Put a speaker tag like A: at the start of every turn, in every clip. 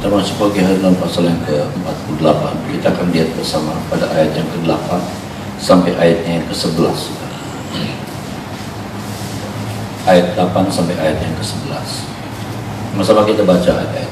A: Kita masuk pagi hari dalam pasal yang ke-48. Kita akan lihat bersama pada ayat yang ke-8 sampai ayatnya yang ke-11. Ayat 8 sampai ayat yang ke-11. Sama-sama kita baca ayat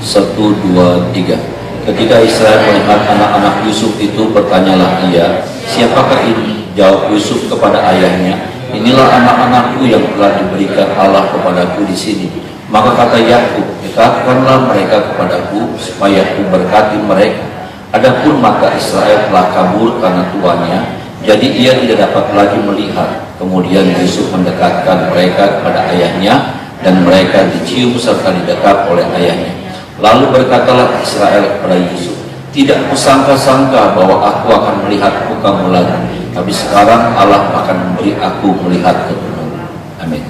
A: 1, 2, 3. Ketika Israel melihat anak-anak Yusuf itu, bertanyalah ia, "Siapakah ini?" Jawab Yusuf kepada ayahnya, "Inilah anak-anakku yang telah diberikan Allah kepadaku di sini." Maka kata Yakub, "Dekatkanlah mereka kepadaku, supaya aku berkati mereka." Adapun mata Israel telah kabur karena tuannya, jadi ia tidak dapat lagi melihat. Kemudian Yusuf mendekatkan mereka kepada ayahnya, dan mereka dicium serta didekat oleh ayahnya. Lalu berkatalah Israel kepada Yusuf, "Tidak kusangka-sangka bahwa aku akan melihat mukamu lagi, tapi sekarang Allah akan memberi aku melihat keturunanmu." Amin.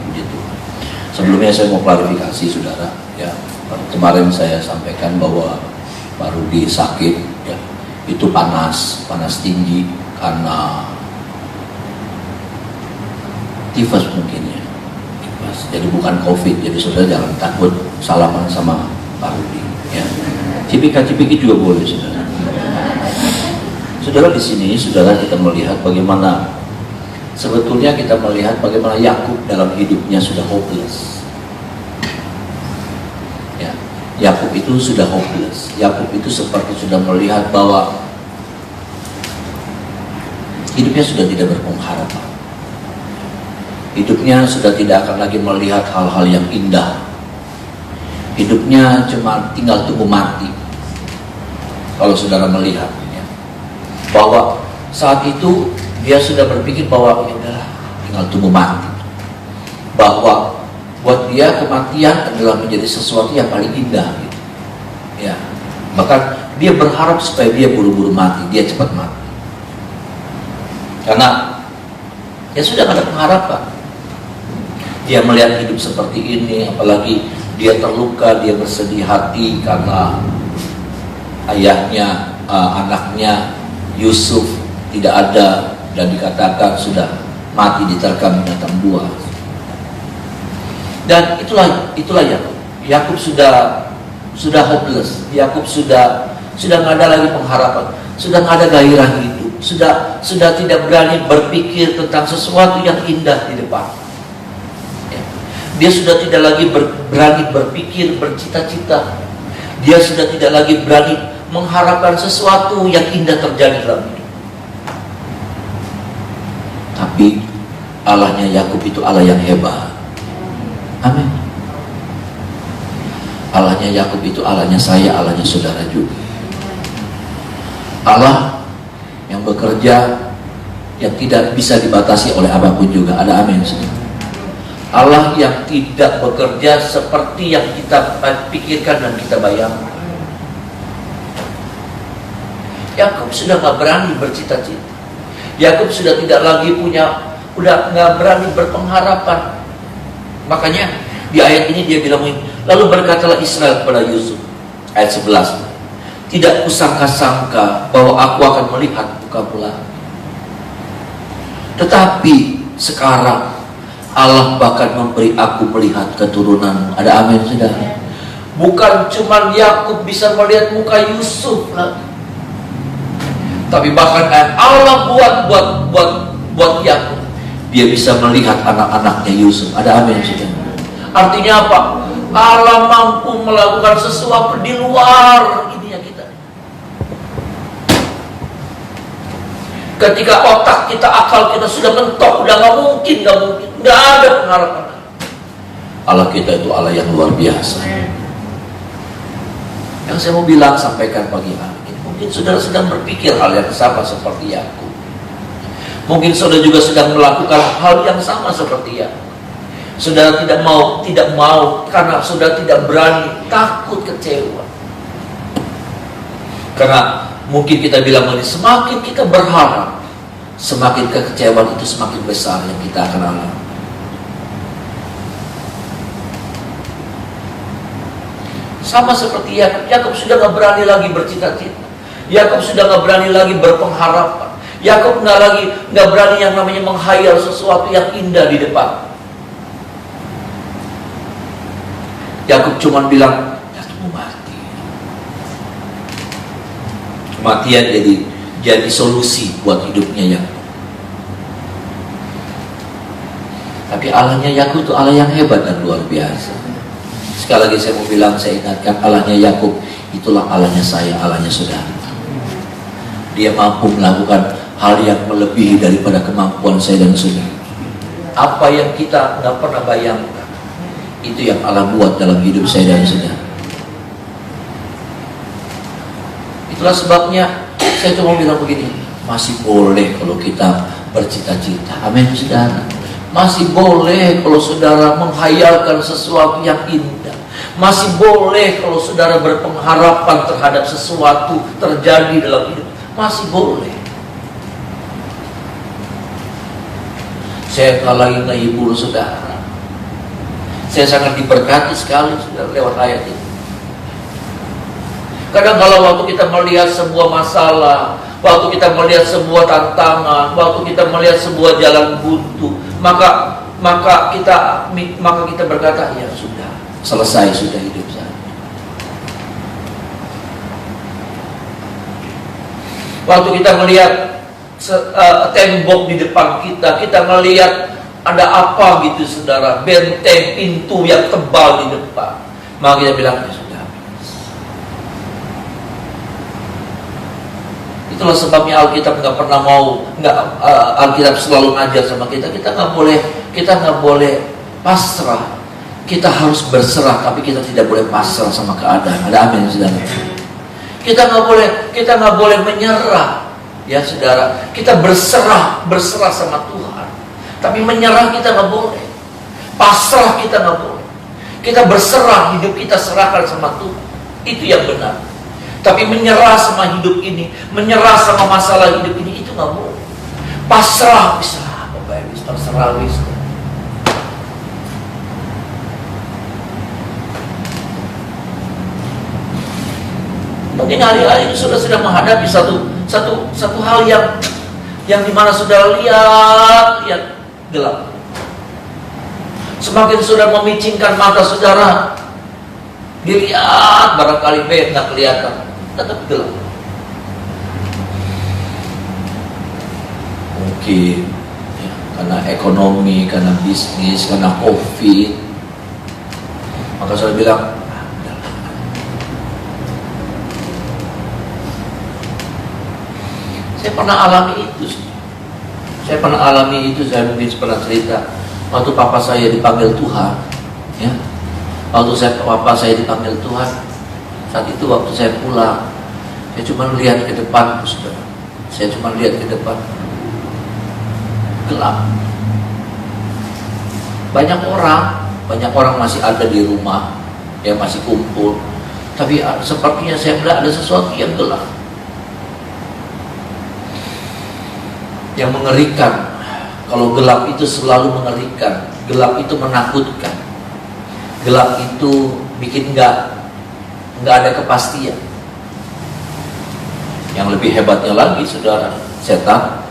A: Sebelumnya saya mau klarifikasi saudara, ya. Kemarin saya sampaikan bahwa Pak Rudi sakit, ya. Itu panas tinggi karena tifus mungkin ya. Tifus. Jadi bukan COVID, jadi saudara jangan takut salaman sama Pak Rudi, ya. Cipika-cipiki juga boleh saudara. Saudara di sini, saudara kita melihat bagaimana sebetulnya kita melihat bagaimana Yakub dalam hidupnya sudah hopeless. Ya, Yakub itu sudah hopeless. Yakub itu seperti sudah melihat bahwa hidupnya sudah tidak berpengharapan. Hidupnya sudah tidak akan lagi melihat hal-hal yang indah. Hidupnya cuma tinggal tunggu mati. Kalau saudara melihat, ya, bahwa saat itu dia sudah berpikir bahwa ya udahlah, tinggal tunggu mati. Bahwa buat dia kematian adalah menjadi sesuatu yang paling indah, gitu. Ya, bahkan dia berharap supaya dia buru-buru mati, dia cepat mati. Karena ya sudah tidak ada pengharapan. Dia melihat hidup seperti ini, apalagi dia terluka, dia bersedih hati karena ayahnya, anaknya Yusuf tidak ada, dan dikatakan sudah mati diterkam binatang buas. Dan itulah Yakub. Yakub sudah hopeless. Yakub sudah nggak ada lagi pengharapan, sudah nggak ada gairah hidup, sudah tidak berani berpikir tentang sesuatu yang indah di depan. Ya. Dia sudah tidak lagi berani berpikir, bercita-cita. Dia sudah tidak lagi berani mengharapkan sesuatu yang indah terjadi dalam hidup. Tapi Allahnya Yakub itu Allah yang hebat. Amin. Allahnya Yakub itu Allahnya saya, Allahnya saudara juga. Allah yang bekerja, yang tidak bisa dibatasi oleh apapun juga. Ada amin. Allah yang tidak bekerja seperti yang kita pikirkan dan kita bayangkan. Yakub sudah gak berani bercita-cita. Yakub sudah tidak lagi udah nggak berani berpengharapan. Makanya di ayat ini dia bilang, lalu berkatalah Israel kepada Yusuf, ayat 11, "Tidak kusangka-sangka bahwa aku akan melihat mukamu lagi, tetapi sekarang Allah bahkan memberi aku melihat keturunanmu." Ada amin saudara. Bukan cuma Yakub bisa melihat muka Yusuf lagi, tapi bahkan Allah buat Yakub, dia bisa melihat anak-anaknya Yusuf. Ada amin saudara. Artinya apa? Allah mampu melakukan sesuatu di luar ini yang kita. Ketika otak kita, akal kita sudah mentok, udah nggak mungkin, udah ada pengharapan. Allah kita itu Allah yang luar biasa. Yang saya mau bilang, sampaikan pagi hari ini, mungkin saudara sedang berpikir hal yang sama seperti Yakub. Mungkin saudara juga sedang melakukan hal yang sama seperti Yakub. Saudara tidak mau karena saudara tidak berani, takut kecewa. Karena mungkin kita bilang ini, semakin kita berharap, semakin kekecewaan itu semakin besar yang kita akan alami. Sama seperti Yakub sudah gak berani lagi bercita-cita. Yakub sudah gak berani lagi berpengharapan. Yakub gak berani yang namanya menghayal sesuatu yang indah di depan. Yakub cuma bilang, ya tunggu mati. Kematian jadi solusi buat hidupnya Yakub. Tapi Allahnya Yakub itu Allah yang hebat dan luar biasa. Sekali lagi saya mau bilang, saya ingatkan, Allahnya Yakub itulah Allahnya saya, Allahnya saudara. Dia mampu melakukan hal yang melebihi daripada kemampuan saya dan saudara. Apa yang kita nggak pernah bayangkan, itu yang Allah buat dalam hidup saya dan saudara. Itulah sebabnya saya cuma bilang begini, masih boleh kalau kita bercita-cita. Amin saudara. Masih boleh kalau saudara menghayalkan sesuatu yang indah. Masih boleh kalau saudara berpengharapan terhadap sesuatu terjadi dalam hidup. Masih boleh. Saya lagi menghibur saudara. Saya sangat diberkati sekali saudara lewat ayat ini. Kadang kalau waktu kita melihat sebuah masalah, waktu kita melihat sebuah tantangan, waktu kita melihat sebuah jalan buntu, maka kita berkata, ya sudah, selesai sudah hidup saya. Waktu kita melihat tembok di depan kita melihat ada apa gitu saudara, benteng pintu yang tebal di depan, maka kita bilang, ya sudah. Itulah sebabnya Alkitab nggak pernah Alkitab selalu ngajar sama kita nggak boleh pasrah. Kita harus berserah, tapi kita tidak boleh pasrah sama keadaan. Ada amin saudara. Kita nggak boleh menyerah, ya saudara. Kita berserah sama Tuhan, tapi menyerah kita nggak boleh. Pasrah kita nggak boleh. Kita berserah, hidup kita serahkan sama Tuhan. Itu yang benar. Tapi menyerah sama hidup ini, menyerah sama masalah hidup ini, itu nggak boleh. Pasrah bisa, Bapak Ibu, terserah bisa. Mungkin hari-hari ini sudah menghadapi satu hal yang dimana sudah lihat gelap. Semakin sudah memicingkan mata saudara, dilihat barangkali nggak kelihatan, tetap gelap. Mungkin ya, karena ekonomi, karena bisnis, karena COVID, maka saya bilang, saya pernah alami itu. Saya mungkin pernah cerita waktu papa saya dipanggil Tuhan, ya. Waktu papa saya dipanggil Tuhan, saat itu waktu saya pulang, saya cuma lihat ke depan, saudara. Saya cuma lihat ke depan, gelap. Banyak orang masih ada di rumah, ya masih kumpul, tapi sepertinya saya melihat ada sesuatu yang gelap, yang mengerikan. Kalau gelap itu selalu mengerikan, gelap itu menakutkan, gelap itu bikin nggak ada kepastian. Yang lebih hebatnya lagi, saudara, setan.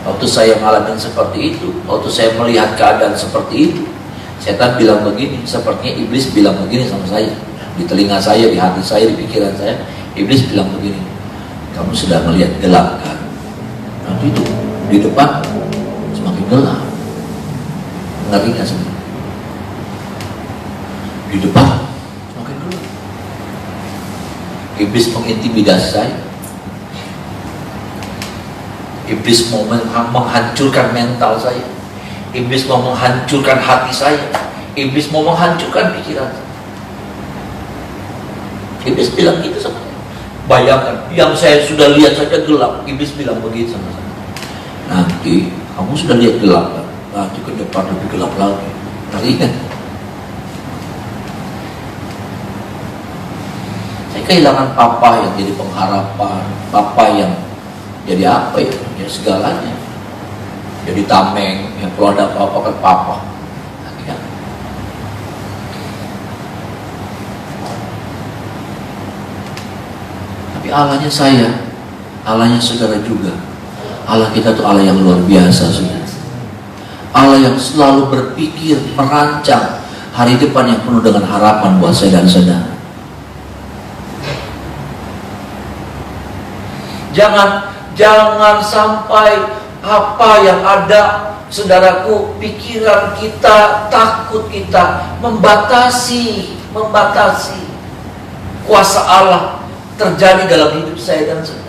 A: Waktu saya ngalamin seperti itu, waktu saya melihat keadaan seperti itu, setan bilang begini, sepertinya iblis bilang begini sama saya, di telinga saya, di hati saya, di pikiran saya. Iblis bilang begini, kamu sudah melihat gelap kan? Nanti itu di depan semakin gelap. Ngeri nggak sebenarnya? Di depan semakin gelap. Iblis mengintimidasi saya. Iblis mau menghancurkan mental saya. Iblis mau menghancurkan hati saya. Iblis mau menghancurkan pikiran saya. Iblis bilang gitu sama saya. Bayangkan, yang saya sudah lihat saja gelap, iblis bilang begitu sama saya. Nanti kamu sudah lihat gelap kan? Nanti ke depan lebih gelap lagi. Ngeri kan? Saya kehilangan papa yang jadi pengharapan, papa yang jadi apa ya? Ya segalanya. Jadi tameng, yang kalau ada apa-apa kan papa. Ya. Tapi Allahnya saya, Allahnya saudara juga. Allah kita tuh Allah yang luar biasa, saudara. Allah yang selalu berpikir, merancang hari depan yang penuh dengan harapan buat saya dan saudara.
B: Jangan sampai apa yang ada, saudaraku, pikiran kita, takut kita membatasi kuasa Allah terjadi dalam hidup saya dan saudara.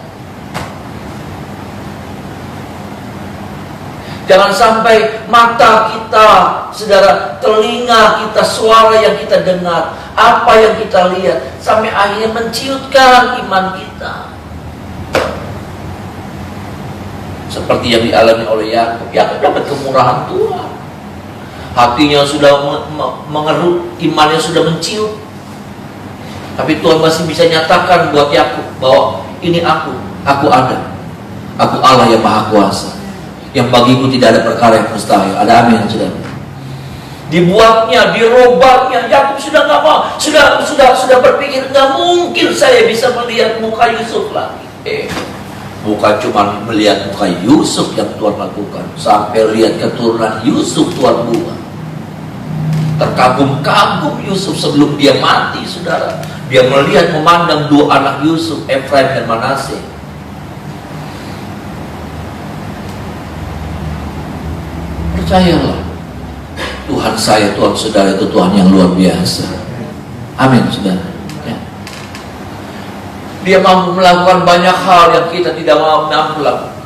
B: Jangan sampai mata kita, saudara, telinga kita, suara yang kita dengar, apa yang kita lihat, sampai akhirnya menciutkan iman kita. Seperti yang dialami oleh Yakub. Yakub dapat kemurahan Tuhan. Hatinya sudah mengerut, imannya sudah menciut. Tapi Tuhan masih bisa nyatakan buat Yakub bahwa ini aku ada. Aku Allah yang Maha Kuasa. Yang bagiku tidak ada perkara yang mustahil. Ada amin, saudara. Dibuatnya, dirobaknya, Yakub sudah nggak mau, sudah berpikir nggak mungkin saya bisa melihat muka Yusuf lagi. Bukan cuma melihat muka Yusuf yang Tuhan lakukan, sampai lihat keturunan Yusuf Tuhan buat. Terkagum-kagum Yusuf sebelum dia mati, saudara. Dia melihat, memandang dua anak Yusuf, Efraim dan Manasye. Percayalah, Tuhan saya, Tuhan saudara itu Tuhan yang luar biasa. Amin, saudara. Ya. Dia mampu melakukan banyak hal yang kita tidak mampu lakukan.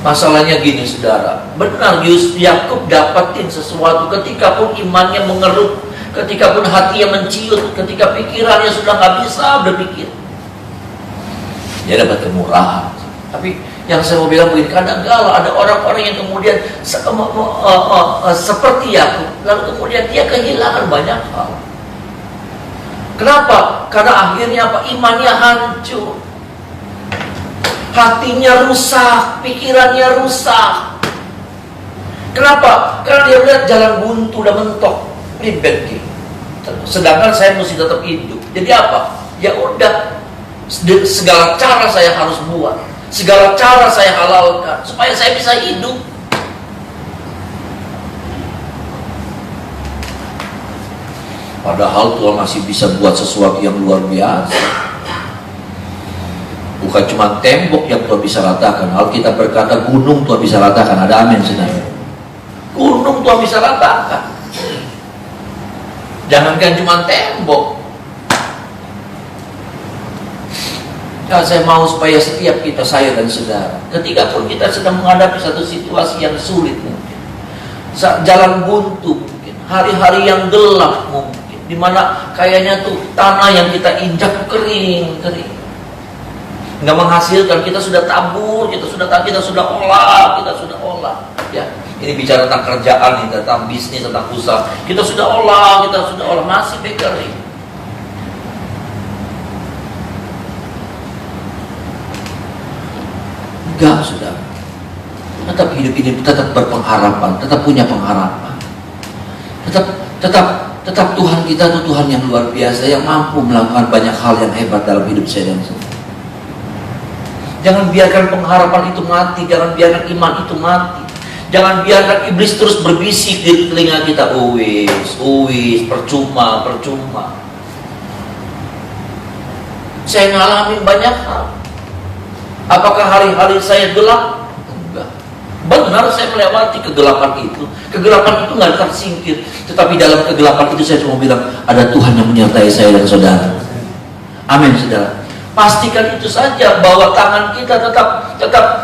B: Masalahnya gini, saudara. Benar, Yakub dapatin sesuatu ketika pun imannya mengerut, ketika pun hatinya menciut, ketika pikirannya sudah nggak bisa berpikir. Dia dapat kemurahan. Tapi yang saya mau bilang begini, kadang-kala ada orang-orang yang kemudian seperti Yakub, lalu kemudian dia kehilangan banyak hal. Kenapa? Karena akhirnya apa? Imannya hancur, hatinya rusak, pikirannya rusak. Kenapa? Karena dia melihat jalan buntu dan mentok, ribet. Sedangkan saya mesti tetap hidup. Jadi apa? Ya udah, segala cara saya harus buat, segala cara saya halalkan supaya saya bisa hidup. Padahal Tuhan masih bisa buat sesuatu yang luar biasa. Bukan cuma tembok yang Tuhan bisa ratakan. Alkitab berkata gunung Tuhan bisa ratakan. Ada amin, saudara. Gunung Tuhan bisa ratakan. Jangankan cuma tembok. Ya, saya mau supaya setiap kita, saya dan saudara, ketika pun kita sedang menghadapi satu situasi yang sulit mungkin, jalan buntu mungkin, hari-hari yang gelap mungkin, dimana kayaknya tuh tanah yang kita injak kering, nggak menghasilkan, kita sudah tabur, kita sudah olah, ya. Ini bicara tentang kerjaan, tentang bisnis, tentang usaha, kita sudah olah, masih kering. Enggak, saudara. Tetap hidup ini, tetap berpengharapan, tetap punya pengharapan. Tetap Tuhan kita itu Tuhan yang luar biasa, yang mampu melakukan banyak hal yang hebat dalam hidup saya dan saudara. Jangan biarkan pengharapan itu mati, jangan biarkan iman itu mati. Jangan biarkan iblis terus berbisik di telinga kita, percuma. Saya ngalamin banyak hal. Apakah hari-hari saya gelap? Enggak. Benar, saya melewati kegelapan itu. Kegelapan itu nggak tersingkir. Tetapi dalam kegelapan itu saya cuma bilang, ada Tuhan yang menyertai saya dan saudara. Amin, saudara. Pastikan itu saja, bahwa tangan kita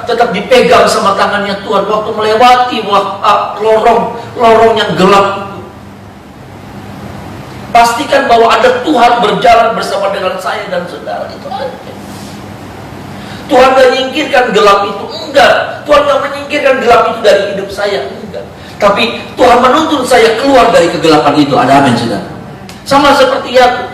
B: tetap dipegang sama tangannya Tuhan waktu melewati lorong yang gelap itu. Pastikan bahwa ada Tuhan berjalan bersama dengan saya dan saudara. Itu aja. Tuhan gak menyingkirkan gelap itu, enggak. Tuhan gak menyingkirkan gelap itu dari hidup saya, enggak. Tapi Tuhan menuntun saya keluar dari kegelapan itu. Ada amin, saudara. Sama seperti Yakub,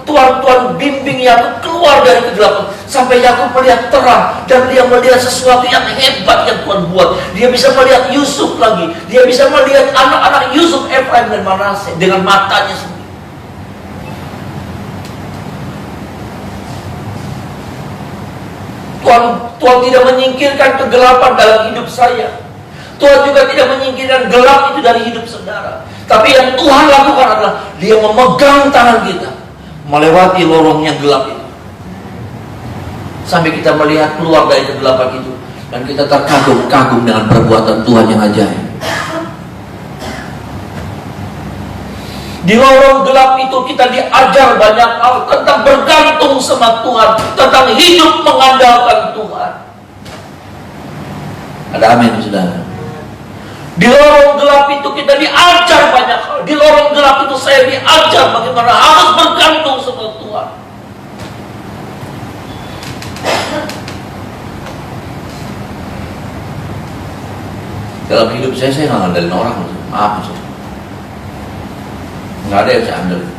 B: Tuhan bimbing Yakub keluar dari kegelapan sampai Yakub melihat terang, dan dia melihat sesuatu yang hebat yang Tuhan buat. Dia bisa melihat Yusuf lagi, dia bisa melihat anak-anak Yusuf, Efraim dan Manasye dengan matanya sendiri. Tuhan tidak menyingkirkan kegelapan dalam hidup saya. Tuhan juga tidak menyingkirkan gelap itu dari hidup saudara. Tapi yang Tuhan lakukan adalah Dia memegang tangan kita. melewati lorong yang gelap itu. Sampai kita melihat keluar dari kegelapan itu, dan kita terkagum-kagum dengan perbuatan Tuhan yang ajaib. Di lorong gelap itu kita diajar banyak hal tentang bergantung sama Tuhan, tentang hidup mengandalkan Tuhan. Ada amin, saudara? Di lorong gelap itu kita diajar banyak hal. Di lorong gelap itu saya diajar bagaimana harus bergantung sama Tuhan. Dalam hidup saya nggak ngandelin orang, maaf saudara. Nggak ada yang saya andelin.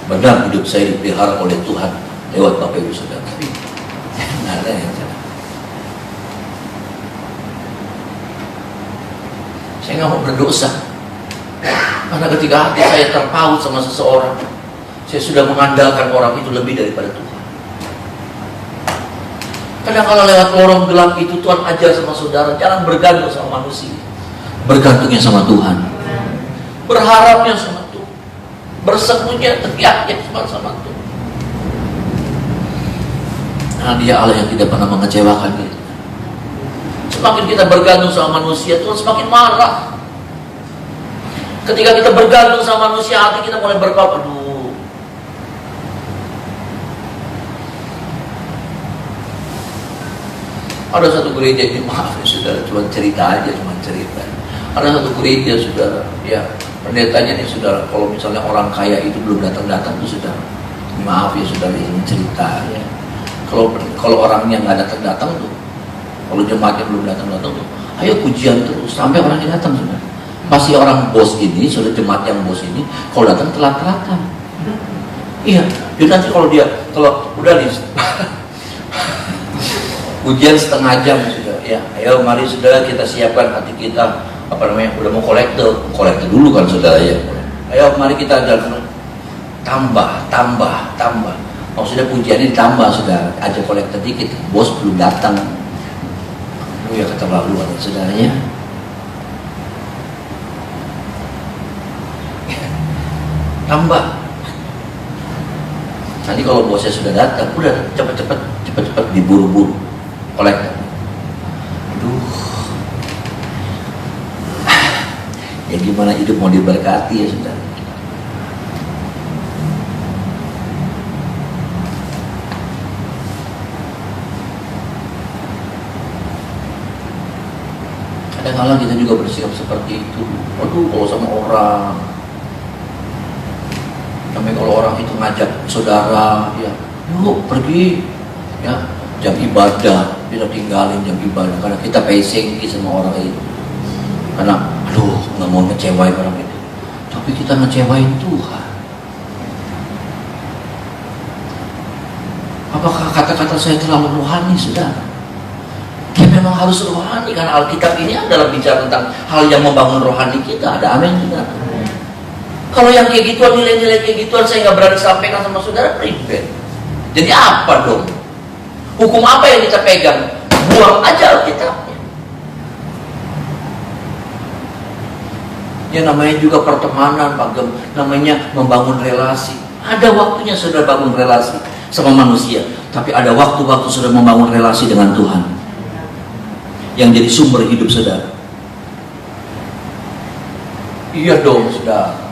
B: Benar hidup saya dipelihara oleh Tuhan lewat Bapak Ibu Saudara. Tapi nggak ada yang saya nggak mau berdosa. Karena ketika hati saya terpaut sama seseorang, saya sudah mengandalkan orang itu lebih daripada Tuhan. Kadang kalau lewat lorong gelap itu Tuhan ajar sama saudara, jangan bergantung sama manusia. Bergantungnya sama Tuhan, berharapnya sama Tuhan, bersekunya teriaknya sama Tuhan. Nah, Dia Allah yang tidak pernah mengecewakan kita. Semakin kita bergantung sama manusia, Tuhan semakin marah. Ketika kita bergantung sama manusia, hati kita mulai berkata, aduh, ada satu gereja ini, maaf ya saudara, cuma cerita aja, Ada satu gereja saudara, ya pendetanya nih saudara, kalau misalnya orang kaya itu belum datang tuh saudara, maaf ya saudara, ini cerita ya. Kalau orangnya nggak datang tuh, kalau jemaatnya belum datang tuh, ayo pujian terus sampai orangnya datang saudara. Pasti orang bos ini, saudara, jemaat yang bos ini, kalau datang telat-telatan. Iya, jadi nanti kalau udah nih pujian setengah jam sudah, ya, ayo mari saudara kita siapkan hati kita, udah mau kolektor dulu kan saudara ya. Ayo mari kita jalan tambah. Maksudnya pujiannya ditambah saudara, aja kolektor dikit, bos belum datang. Ya keterlaluan saudaranya. Tambah. Nanti kalau bosnya sudah datang, udah cepet-cepet diburu-buru kolektor. Aduh. Ya gimana hidup mau diberkati ya saudara. Kadang-kadang kita juga bersikap seperti itu. Aduh, kalau sama orang, sampai kalau orang itu ngajak saudara, ya, yuk pergi, ya, jam ibadah, kita tinggalin jam ibadah karena kita pacing sama orang itu. Karena, aduh, nggak mau ngecewain orang itu. Tapi kita ngecewain Tuhan. Apakah kata-kata saya terlalu rohani, saudara? Ya memang harus rohani, karena Alkitab ini adalah bicara tentang hal yang membangun rohani kita. Ada amin, saudara? Kalau yang kayak gituan, nilai-nilai kayak gituan saya nggak berani sampaikan sama saudara, ribet. Jadi apa dong? Hukum apa yang kita pegang? Buang aja Alkitabnya. Ya namanya juga pertemanan, Pak Gem. Namanya membangun relasi. Ada waktunya saudara bangun relasi sama manusia, tapi ada waktu-waktu saudara membangun relasi dengan Tuhan yang jadi sumber hidup saudara. Iya dong saudara.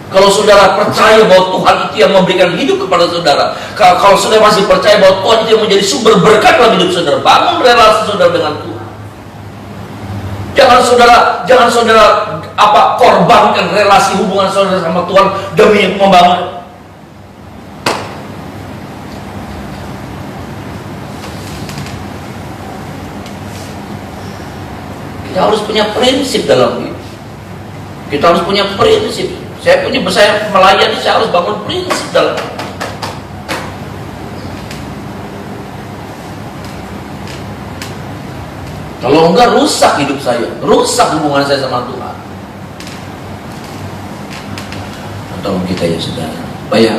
B: Kalau saudara percaya bahwa Tuhan itu yang memberikan hidup kepada saudara, kalau saudara masih percaya bahwa Tuhan itu yang menjadi sumber berkat dalam hidup saudara, bangun relasi saudara dengan Tuhan. Jangan saudara korbankan relasi hubungan saudara sama Tuhan demi membangun. Kita harus punya prinsip dalam hidup. Kita harus punya prinsip. Saya melayani, saya harus bangun prinsip dalam hidup. Kalau enggak, rusak hidup saya, rusak hubungan saya sama Tuhan. Tolong kita ya saudara, supaya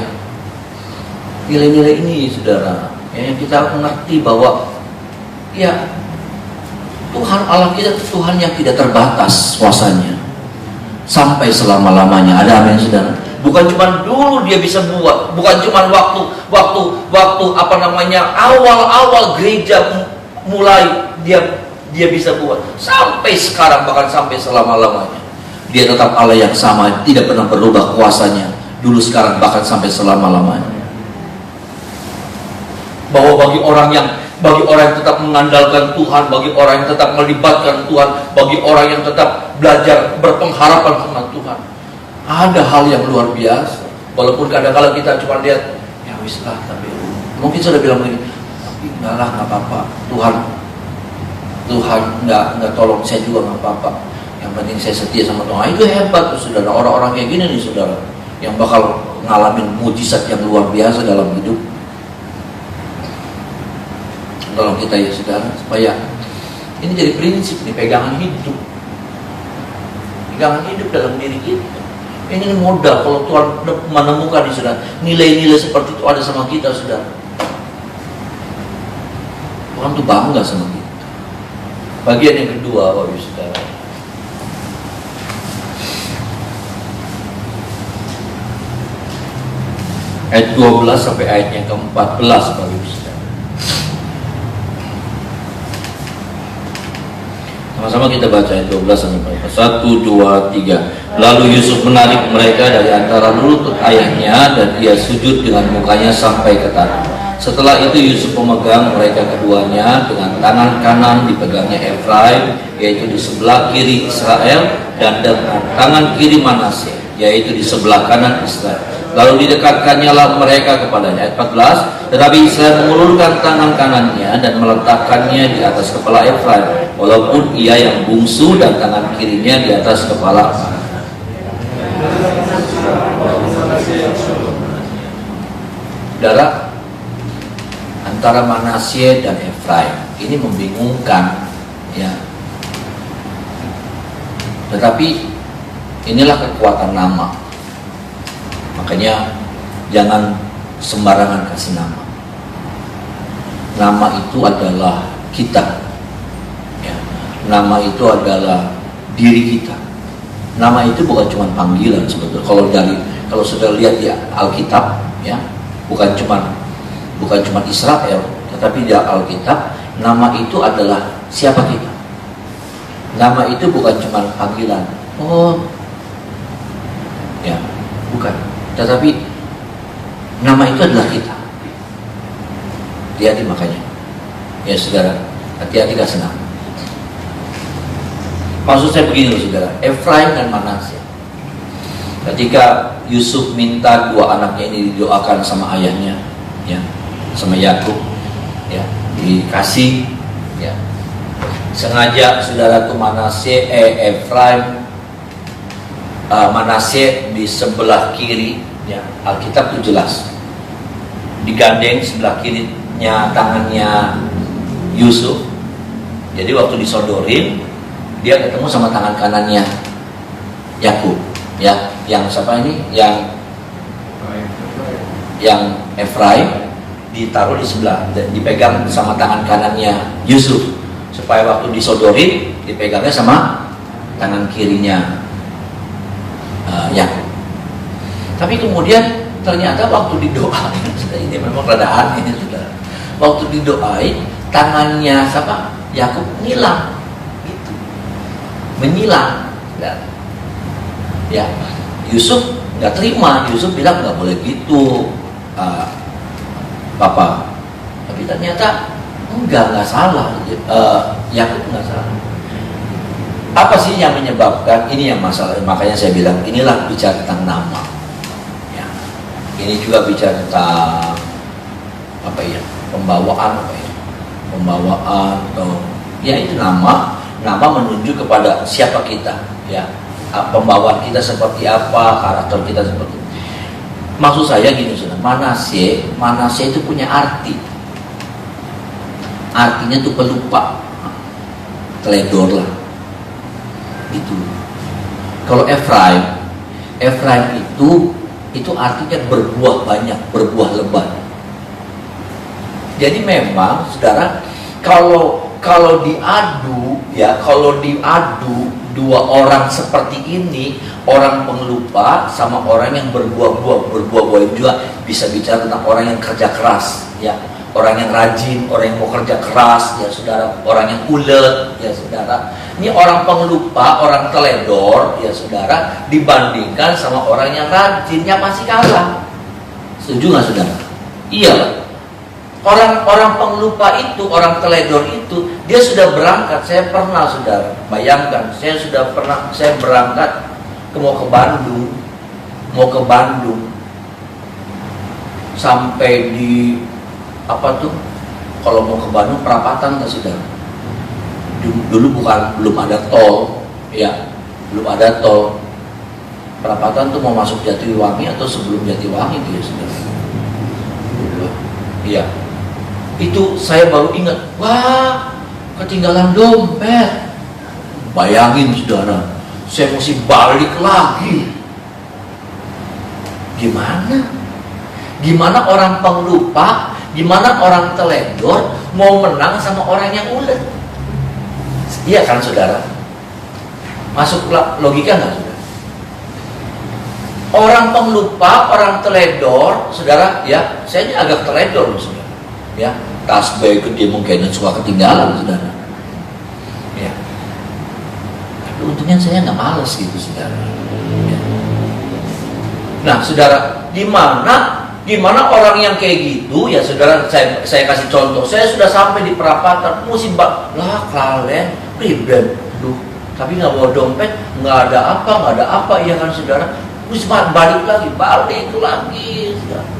B: nilai-nilai ini saudara, ya, kita mengerti bahwa ya Tuhan Allah kita itu Tuhan yang tidak terbatas kuasanya.
A: sampai selama-lamanya. Ada amin saudara?
B: Bukan cuma dulu dia bisa buat, bukan cuma waktu awal-awal gereja mulai dia bisa buat, sampai sekarang, bahkan sampai selama-lamanya. Dia tetap Allah yang sama, tidak pernah berubah kuasanya, dulu, sekarang, bahkan sampai selama-lamanya. Bahwa bagi orang yang tetap mengandalkan Tuhan, bagi orang yang tetap melibatkan Tuhan, bagi orang yang tetap belajar berpengharapan sama Tuhan, ada hal yang luar biasa. Walaupun kadang-kadang kita cuma lihat, ya wis lah, tapi mungkin sudah bilang begini, tapi enggak lah, nggak apa-apa, Tuhan nggak tolong saya juga, nggak apa-apa, yang penting saya setia sama Tuhan. Itu hebat tuh saudara, orang-orang kayak gini nih saudara, yang bakal ngalamin mujizat yang luar biasa dalam hidup. Tolong kita ya saudara, supaya ini jadi prinsip nih, pegangan hidup dalam diri kita. Ini modal kalau Tuhan menemukan di saudara, nilai-nilai seperti itu ada sama kita saudara. Tuhan tuh bangga sama kita. Bagian yang kedua, Bapak Ibu saudara, ayat 12 sampai ayat yang ke-14, Bapak Ibu saudara. Sama-sama kita baca ayat 12 sampai 14. 1, 2, 3. Lalu Yusuf menarik mereka dari antara lutut ayahnya, dan ia sujud dengan mukanya sampai ke tanah. Setelah itu Yusuf memegang mereka keduanya, dengan tangan kanan dipegangnya Efraim, yaitu di sebelah kiri Israel, dan dengan tangan kiri Manasye, yaitu di sebelah kanan Israel. Lalu didekatkannya lah mereka kepadanya. Ayat 14. Tetapi Israel mengulurkan tangan kanannya dan meletakkannya di atas kepala Efraim, walaupun ia yang bungsu, dan tangan kirinya di atas kepala. Saudara, antara Manasye dan Efraim ini membingungkan, ya. Tetapi inilah kekuatan nama. Makanya jangan sembarangan kasih nama. Nama itu adalah kita, ya. Nama itu adalah diri kita. Nama itu bukan cuma panggilan sebetulnya. Kalau sudah lihat di Alkitab, ya, bukan cuma Israel, tetapi di Alkitab nama itu adalah siapa kita. Nama itu bukan cuma panggilan. Oh, ya, bukan. Tetapi nama itu adalah kita. Hati-hati makanya, ya saudara, hati-hati kasih nama. Maksud saya begini loh saudara, Efraim dan Manasye. Ketika Yusuf minta dua anaknya ini didoakan sama ayahnya, ya, sama Yakub, ya, dikasih, ya. Sengaja saudara tuh Efraim, Manasye di sebelah kiri, ya, Alkitab itu jelas digandeng sebelah kirinya tangannya Yusuf. Jadi waktu disodorin, dia ketemu sama tangan kanannya Yakub, ya, yang siapa ini, yang Efraim ditaruh di sebelah, dipegang sama tangan kanannya Yusuf, supaya waktu disodorin dipegangnya sama tangan kirinya Yakub. Tapi kemudian ternyata waktu didoain, ini memang rada aneh saudara. Waktu didoain, tangannya siapa? Yakub ngilang, gitu, menyilang. Dan, ya, Yusuf nggak terima. Yusuf bilang nggak boleh gitu, Papa. Tapi ternyata nggak salah. Yakub nggak salah. Apa sih yang menyebabkan ini yang masalah? Makanya saya bilang inilah bicara tentang nama. Ya. Ini juga bicara tentang apa ya? Pembawaan apa ya? Pembawaan atau ya itu nama. Nama menunjuk kepada siapa kita, ya. Pembawaan kita seperti apa, karakter kita seperti. Maksud saya gini saudara, Manasye itu punya arti. Artinya itu pelupa, teledor lah. Itu. Kalau Efraim itu artinya berbuah banyak, berbuah lebat. Jadi memang saudara, kalau diadu, ya, kalau diadu dua orang seperti ini, orang pengelupa sama orang yang berbuah-buah juga bisa bicara tentang orang yang kerja keras, ya, orang yang rajin, orang yang mau kerja keras, ya saudara, orang yang ulet, ya saudara. Ini orang pengelupa, orang teledor, ya saudara, dibandingkan sama orang yang rajinnya pasti kalah. Setuju nggak saudara? Iya lah. Orang pengelupa itu, orang teledor itu, dia sudah berangkat. Saya pernah, saudara, bayangkan, saya berangkat mau ke Bandung, sampai di apa tuh? Kalau mau ke Bandung perapatan, nggak saudara? Dulu belum ada tol, ya, belum ada tol. Perapatan tuh mau masuk Jatiwangi atau sebelum Jatiwangi gitu ya saudara? Iya. Itu saya baru ingat, wah, ketinggalan dompet. Bayangin saudara, saya mesti balik lagi. Gimana orang pengelupa, gimana orang teledor mau menang sama orang yang ulet? Iya kan saudara? Masuk logika nggak saudara? Orang pengelupa, orang teledor, saudara, ya, saya ini agak teledor loh saudara. Ya, tas bag gede mungkin suka ketinggalan saudara. Ya, tapi untungnya saya nggak males gitu saudara. Ya. Nah saudara, gimana orang yang kayak gitu ya saudara, saya kasih contoh. Saya sudah sampai di perapatan, musibah lah kalian ribet, tapi nggak bawa dompet, nggak ada apa, ya kan saudara. Musibah balik lagi saudara.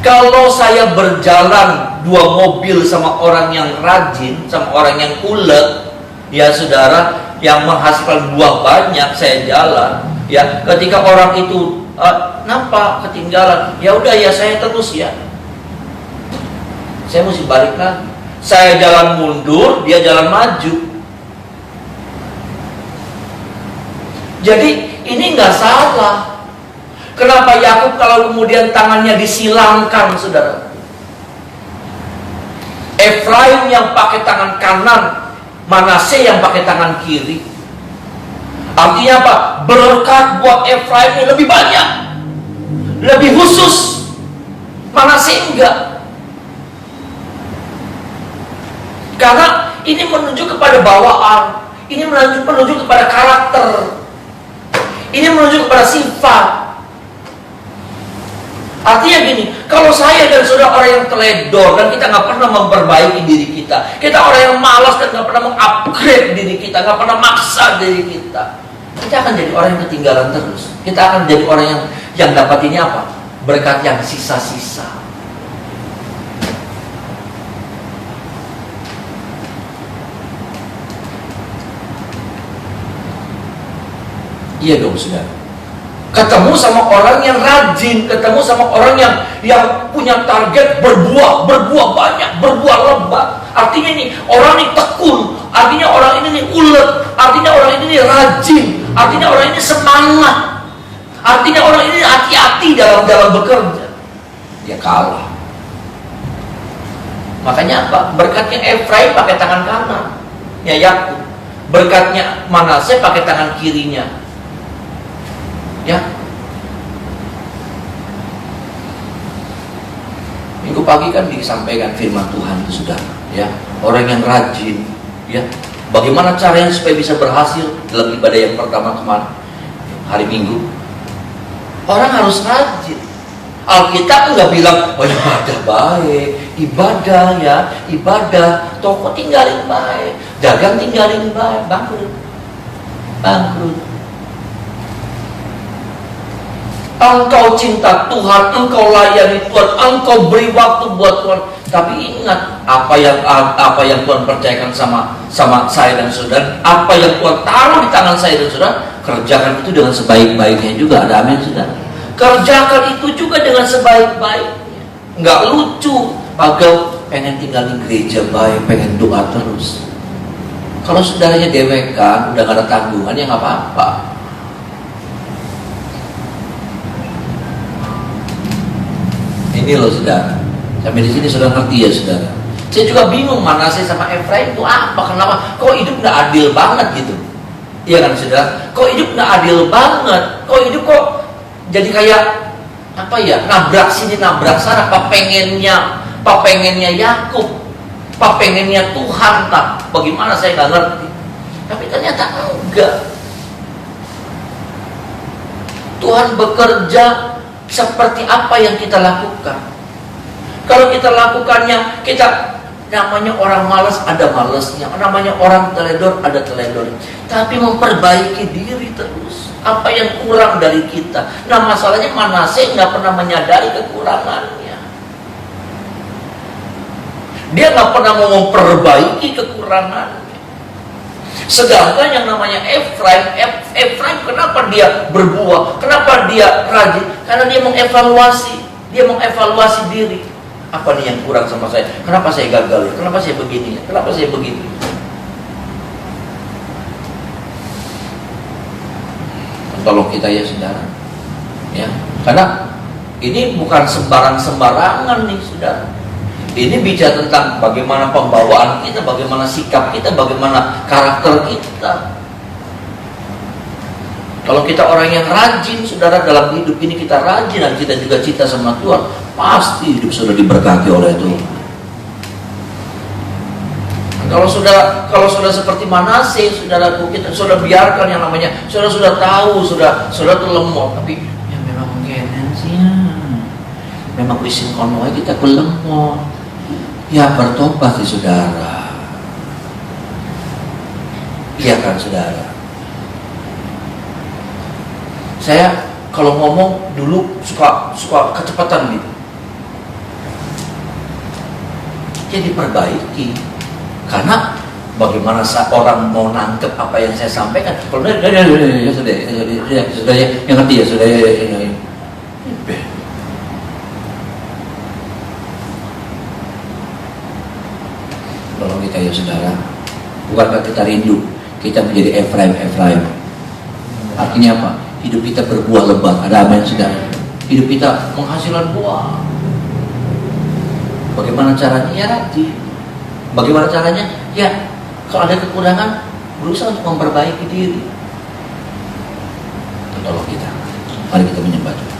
B: Kalau saya berjalan dua mobil sama orang yang rajin, sama orang yang ulet, ya saudara, yang menghasilkan buah banyak, saya jalan, ya, ketika orang itu nampak ketinggalan, ya udah ya saya terus ya. Saya mesti balik lagi. Saya jalan mundur, dia jalan maju. Jadi ini nggak salah. Kenapa Yakub kalau kemudian tangannya disilangkan, saudara? Efraim yang pakai tangan kanan, Manasye yang pakai tangan kiri. Artinya apa? Berkat buat Efraim ini lebih banyak, lebih khusus. Manasye enggak. Karena ini menunjuk kepada bawaan, ini menunjuk kepada karakter, ini menunjuk kepada sifat. Artinya gini, kalau saya dan saudara orang yang teledor dan kita nggak pernah memperbaiki diri kita orang yang malas dan nggak pernah mengupgrade diri kita, nggak pernah maksa diri kita akan jadi orang yang ketinggalan terus. Kita akan jadi orang yang dapat ini apa? Berkat yang sisa-sisa. Iya dong saudara. Ketemu sama orang yang rajin, ketemu sama orang yang punya target berbuah banyak, berbuah lebat. Artinya ini orang ini tekun, artinya orang ini nih ulet, artinya orang ini nih rajin, artinya orang ini semangat, artinya orang ini hati-hati dalam bekerja. Ya kalah. Makanya apa? Berkatnya Efraim pakai tangan kanan, ya Yakub. Berkatnya Manasye pakai tangan kirinya. Ya, minggu pagi kan disampaikan firman Tuhan itu sudah, ya, orang yang rajin, ya, bagaimana caranya supaya bisa berhasil dalam ibadah yang pertama kemarin hari Minggu? Orang harus rajin. Alkitab nggak bilang, oh ibadah baik, ibadah, toko tinggalin baik, dagang tinggalin baik, bangkrut. Engkau cinta Tuhan, engkau layani Tuhan, engkau beri waktu buat Tuhan. Tapi ingat apa yang Tuhan percayakan sama saya dan saudara, apa yang Tuhan taruh di tangan saya dan saudara, kerjakan itu dengan sebaik-baiknya juga. Ada amin saudara. Kerjakan itu juga dengan sebaik-baiknya. Nggak lucu, agak pengen tinggal di gereja baik, pengen doa terus. Kalau saudaranya dewekan, udah gak ada tanggungan, ya nggak apa-apa. Ini loh saudara, sampai di sini sudah ngerti ya saudara. Saya juga bingung Manasye sama Efraim itu apa, kenapa? Kok hidup nggak adil banget gitu? Iya kan saudara? Kok hidup nggak adil banget? Kok hidup kok jadi kayak apa ya? Nabrak sini nabrak sana. Apa pengennya Yakub, apa pengennya Tuhan tak? Bagaimana saya nggak ngerti. Tapi ternyata enggak. Tuhan bekerja seperti apa yang kita lakukan. Kalau kita lakukannya, kita namanya orang malas ada malasnya, namanya orang teledor ada teledornya. Tapi memperbaiki diri terus. Apa yang kurang dari kita? Nah masalahnya Manasye nggak pernah menyadari kekurangannya. Dia nggak pernah mau memperbaiki kekurangannya. Sedangkan yang namanya Efraim kenapa dia berbuah? Kenapa dia rajin? Karena dia mengevaluasi diri. Apa nih yang kurang sama saya? Kenapa saya gagal? Kenapa saya begini? Kenapa saya begitu? Tolong kita ya saudara, ya, karena ini bukan sembarangan nih saudara. Ini bicara tentang bagaimana pembawaan kita, bagaimana sikap kita, bagaimana karakter kita. Kalau kita orang yang rajin, saudara, dalam hidup ini kita rajin dan kita juga cinta sama Tuhan, pasti hidup sudah diberkati oleh Tuhan. Kalau sudah seperti Manasye, saudaraku, kita sudah biarkan yang namanya, sudah tahu, sudah tuh lemot, tapi ya memang mungkin sih, memang isin kono kita lemot. Ya bertobat sih saudara. Iya kan saudara. Saya kalau ngomong dulu suka kecepatan gitu. Jadi perbaiki. Karena bagaimana orang mau nangkep apa yang saya sampaikan? Kalau sudah yang ngerti ya sudah ya. Tolong kita ya saudara, bukankah kita rindu kita menjadi Efraim? Artinya apa? Hidup kita berbuah lebat. Ada amin saudara? Hidup kita menghasilkan buah. Bagaimana caranya? Ya rajin. Bagaimana caranya? Ya kalau ada kekurangan, berusaha untuk memperbaiki diri. Tolong kita. Mari kita menyembah Tuhan.